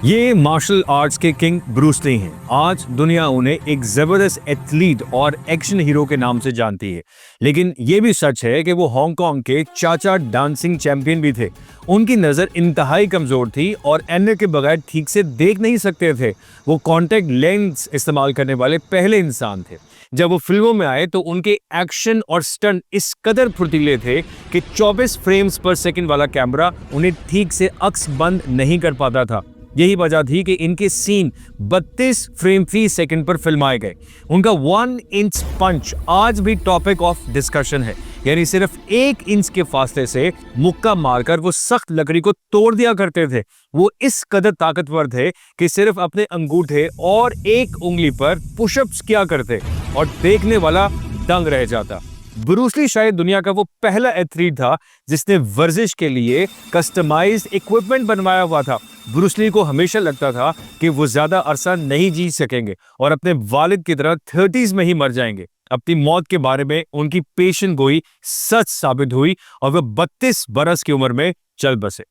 ये martial arts के king Bruce Lee हैं। आज दुनिया उन्हें एक जबरदस्त एथलीट और एक्शन हीरो के नाम से जानती है। लेकिन ये भी सच है कि वो हांगकांग के चाचा डांसिंग चैंपियन भी थे। उनकी नज़र इंतहाई कमज़ोर थी और एने के बगैर ठीक से देख नहीं सकते थे। वो कॉन्टैक्ट लेंस इस्तेमाल करने वाले पहले इंसान थे। जब वो फिल्मों में आए तो उनके एक्शन और स्टंट इस कदर फुर्तीले थे कि 24 फ्रेम्स पर सेकंड वाला कैमरा उन्हें ठीक से अक्स बंद नहीं कर पाता था। यही वजह थी कि इनके सीन 32 फ्रेम फी सेकंड पर फिल्माए गए। उनका 1 इंच पंच आज भी टॉपिक ऑफ डिस्कशन है, यानी सिर्फ 1 इंच के फासले से मुक्का मारकर वो सख्त लकड़ी को तोड़ दिया करते थे। वो इस कदर ताकतवर थे कि सिर्फ अपने अंगूठे और एक उंगली पर पुशअप्स किया करते और देखने वाला दंग रह जाता। ब्रूस ली शायद दुनिया का वो पहला एथलीट था जिसने वर्जिश के लिए कस्टमाइज्ड इक्विपमेंट बनवाया हुआ था। ब्रूस ली को हमेशा लगता था कि वो ज्यादा अरसा नहीं जी सकेंगे और अपने वालिद की तरह 30s में ही मर जाएंगे। अपनी मौत के बारे में उनकी पेशन गोई सच साबित हुई और वह 32 बरस की उम्र में चल बसे।